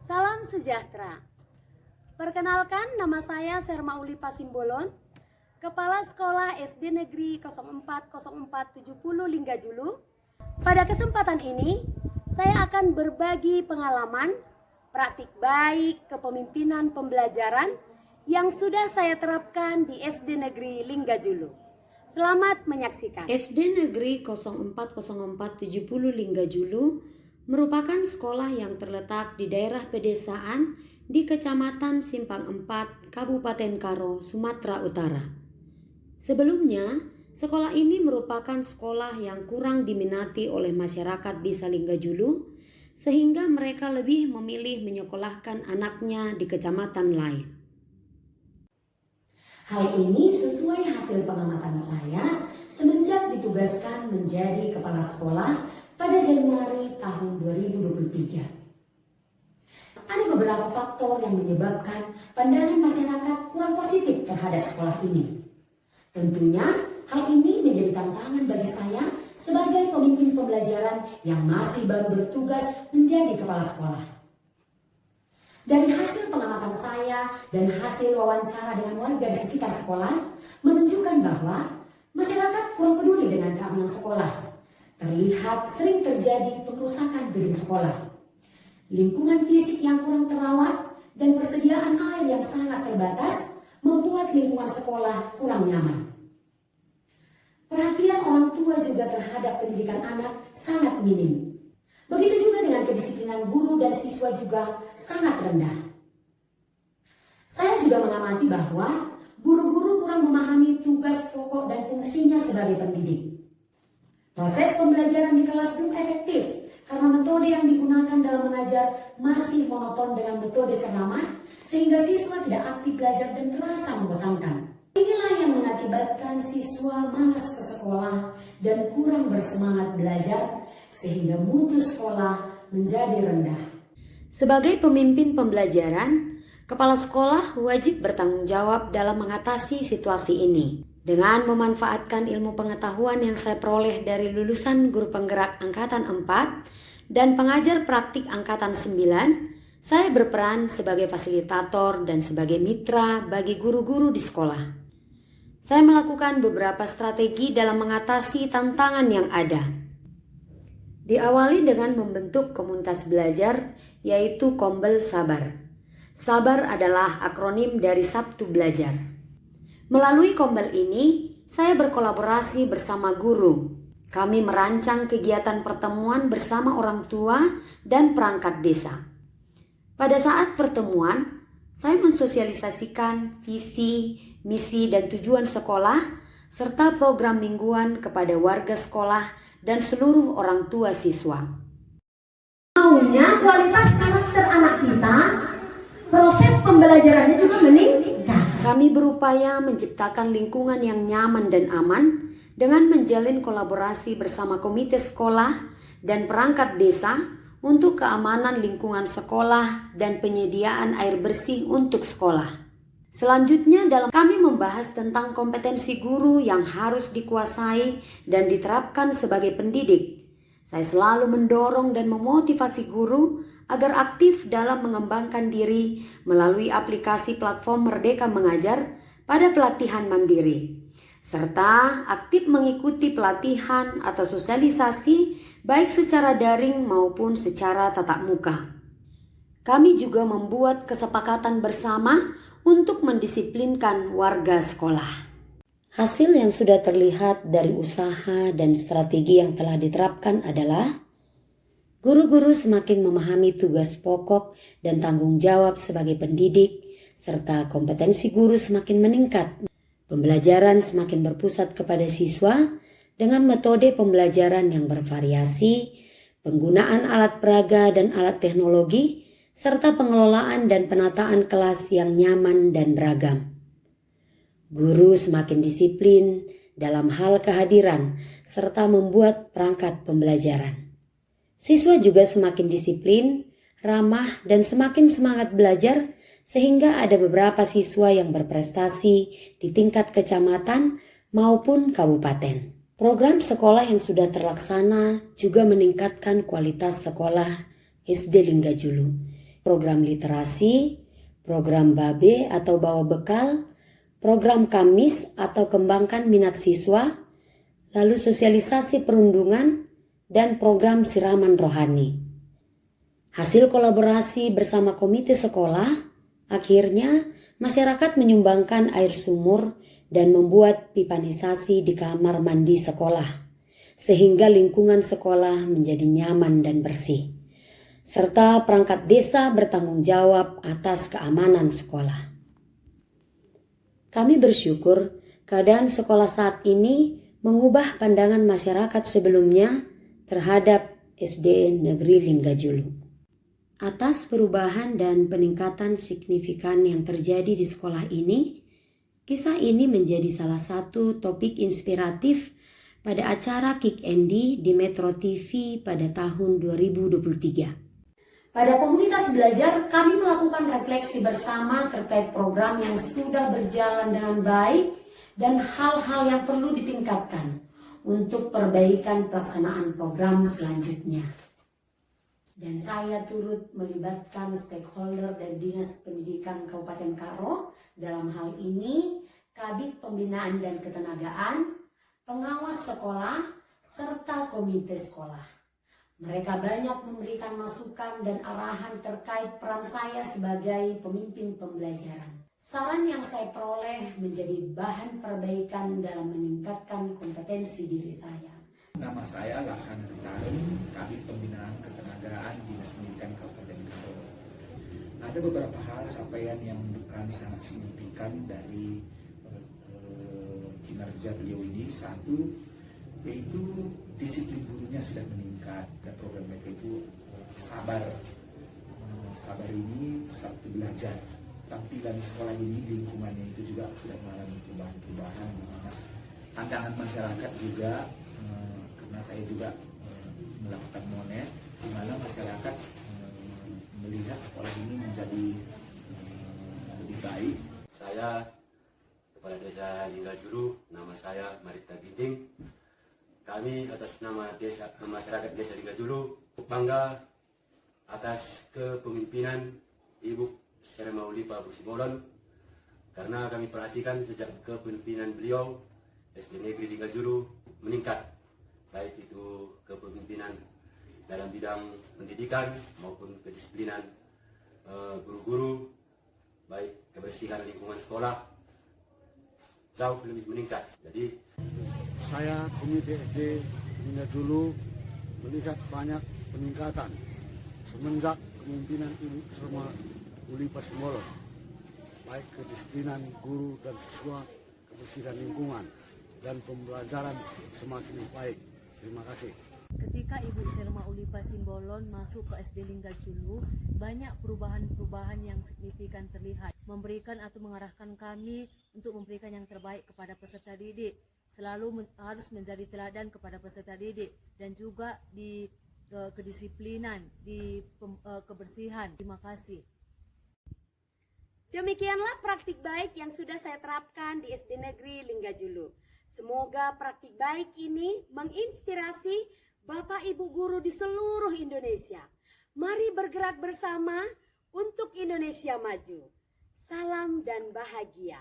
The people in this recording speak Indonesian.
Salam sejahtera. Perkenalkan, nama saya Serma Uli Pasimbolon, Kepala Sekolah SD Negeri 040470 Linggajulu. Pada kesempatan ini, saya akan berbagi pengalaman, praktik baik kepemimpinan pembelajaran yang sudah saya terapkan di SD Negeri Linggajulu. Selamat menyaksikan. SD Negeri 040470 Linggajulu merupakan sekolah yang terletak di daerah pedesaan di Kecamatan Simpang 4, Kabupaten Karo, Sumatera Utara. Sebelumnya, sekolah ini merupakan sekolah yang kurang diminati oleh masyarakat desa Linggajulu, sehingga mereka lebih memilih menyekolahkan anaknya di kecamatan lain. Hal ini sesuai hasil pengamatan saya semenjak ditugaskan menjadi kepala sekolah pada Januari tahun 2023. Ada beberapa faktor yang menyebabkan pandangan masyarakat kurang positif terhadap sekolah ini. Tentunya hal ini menjadi tantangan bagi saya sebagai pemimpin pembelajaran yang masih baru bertugas menjadi kepala sekolah. Dari hasil pengamatan saya dan hasil wawancara dengan warga di sekitar sekolah menunjukkan bahwa masyarakat kurang peduli dengan keamanan sekolah. Terlihat sering terjadi pengrusakan gedung sekolah, lingkungan fisik yang kurang terawat, dan persediaan air yang sangat terbatas membuat lingkungan sekolah kurang nyaman. Perhatian orang tua juga terhadap pendidikan anak sangat minim. Begitu juga dengan kedisiplinan guru dan siswa juga sangat rendah. Saya juga mengamati bahwa guru-guru kurang memahami tugas pokok dan fungsinya sebagai pendidik. Proses pembelajaran di kelas belum efektif karena metode yang digunakan dalam mengajar masih monoton dengan metode ceramah, sehingga siswa tidak aktif belajar dan terasa membosankan. Inilah yang mengakibatkan siswa malas ke sekolah dan kurang bersemangat belajar, sehingga mutu sekolah menjadi rendah. Sebagai pemimpin pembelajaran, kepala sekolah wajib bertanggung jawab dalam mengatasi situasi ini. Dengan memanfaatkan ilmu pengetahuan yang saya peroleh dari lulusan guru penggerak Angkatan 4 dan pengajar praktik Angkatan 9, saya berperan sebagai fasilitator dan sebagai mitra bagi guru-guru di sekolah. Saya melakukan beberapa strategi dalam mengatasi tantangan yang ada. Diawali dengan membentuk komunitas belajar, yaitu Kombel Sabar. Sabar adalah akronim dari Sabtu Belajar. Melalui Kombel ini, saya berkolaborasi bersama guru. Kami merancang kegiatan pertemuan bersama orang tua dan perangkat desa. Pada saat pertemuan, saya mensosialisasikan visi, misi, dan tujuan sekolah, serta program mingguan kepada warga sekolah dan seluruh orang tua siswa. Maunya kualitas karakter anak kita, proses pembelajarannya juga meningkat. Kami berupaya menciptakan lingkungan yang nyaman dan aman dengan menjalin kolaborasi bersama komite sekolah dan perangkat desa untuk keamanan lingkungan sekolah dan penyediaan air bersih untuk sekolah. Selanjutnya kami membahas tentang kompetensi guru yang harus dikuasai dan diterapkan sebagai pendidik. Saya selalu mendorong dan memotivasi guru agar aktif dalam mengembangkan diri melalui aplikasi platform Merdeka Mengajar pada pelatihan mandiri, serta aktif mengikuti pelatihan atau sosialisasi baik secara daring maupun secara tatap muka. Kami juga membuat kesepakatan bersama untuk mendisiplinkan warga sekolah. Hasil yang sudah terlihat dari usaha dan strategi yang telah diterapkan adalah guru-guru semakin memahami tugas pokok dan tanggung jawab sebagai pendidik, serta kompetensi guru semakin meningkat. Pembelajaran semakin berpusat kepada siswa dengan metode pembelajaran yang bervariasi, penggunaan alat peraga dan alat teknologi, serta pengelolaan dan penataan kelas yang nyaman dan beragam. Guru semakin disiplin dalam hal kehadiran serta membuat perangkat pembelajaran. Siswa juga semakin disiplin, ramah, dan semakin semangat belajar sehingga ada beberapa siswa yang berprestasi di tingkat kecamatan maupun kabupaten. Program sekolah yang sudah terlaksana juga meningkatkan kualitas sekolah SD Linggajulu program literasi, program BABE atau bawa bekal, program Kamis atau kembangkan minat siswa, lalu sosialisasi perundungan, dan program siraman rohani. Hasil kolaborasi bersama komite sekolah, akhirnya masyarakat menyumbangkan air sumur dan membuat pipanisasi di kamar mandi sekolah, sehingga lingkungan sekolah menjadi nyaman dan bersih. Serta perangkat desa bertanggung jawab atas keamanan sekolah. Kami bersyukur keadaan sekolah saat ini mengubah pandangan masyarakat sebelumnya terhadap SD Negeri Linggajulu. Atas perubahan dan peningkatan signifikan yang terjadi di sekolah ini, kisah ini menjadi salah satu topik inspiratif pada acara Kick Andy di Metro TV pada tahun 2023. Pada komunitas belajar, kami melakukan refleksi bersama terkait program yang sudah berjalan dengan baik dan hal-hal yang perlu ditingkatkan untuk perbaikan pelaksanaan program selanjutnya. Dan saya turut melibatkan stakeholder dan Dinas Pendidikan Kabupaten Karo dalam hal ini, Kabid Pembinaan dan Ketenagaan, pengawas sekolah, serta komite sekolah. Mereka banyak memberikan masukan dan arahan terkait peran saya sebagai pemimpin pembelajaran. Saran yang saya peroleh menjadi bahan perbaikan dalam meningkatkan kompetensi diri saya. Nama saya Laksana Ritarum, Kabid Pembinaan Ketenagaan Dinas Pendidikan Kabupaten Karo. Ada beberapa hal capaian yang menunjukkan sangat signifikan dari kinerja beliau ini. Satu, yaitu disiplin gurunya sudah meningkat dan program mereka itu sabar. Sabar ini Sabtu belajar. Tampilan sekolah ini, lingkungannya itu juga sudah mengalami perubahan-perubahan. Tantangan masyarakat juga, karena saya juga melakukan monet, di mana masyarakat melihat sekolah ini menjadi lebih baik. Saya Kepala Desa Linggajulu, nama saya Marita Ginting. Kami atas nama masyarakat Desa Linggajulu bangga atas kepemimpinan Ibu Serma Ulipa Simbolon, karena kami perhatikan sejak kepemimpinan beliau SD Negeri Linggajulu meningkat, baik itu kepemimpinan dalam bidang pendidikan maupun kedisiplinan guru-guru, baik kebersihan lingkungan sekolah jauh lebih meningkat. Jadi saya komite SD Linggajulu melihat banyak peningkatan semenjak kepemimpinan Ibu Serma Ulipa Simbolon, baik kedisiplinan guru dan siswa, kebersihan lingkungan, dan pembelajaran semakin baik. Terima kasih. Ketika Ibu Serma Ulipa Simbolon masuk ke SD Linggajulu, banyak perubahan-perubahan yang signifikan terlihat, memberikan atau mengarahkan kami untuk memberikan yang terbaik kepada peserta didik, selalu harus menjadi teladan kepada peserta didik, dan juga di kedisiplinan, di kebersihan. Terima kasih. Demikianlah praktik baik yang sudah saya terapkan di SD Negeri Linggajulu. Semoga praktik baik ini menginspirasi Bapak Ibu guru di seluruh Indonesia. Mari bergerak bersama untuk Indonesia maju. Salam dan bahagia.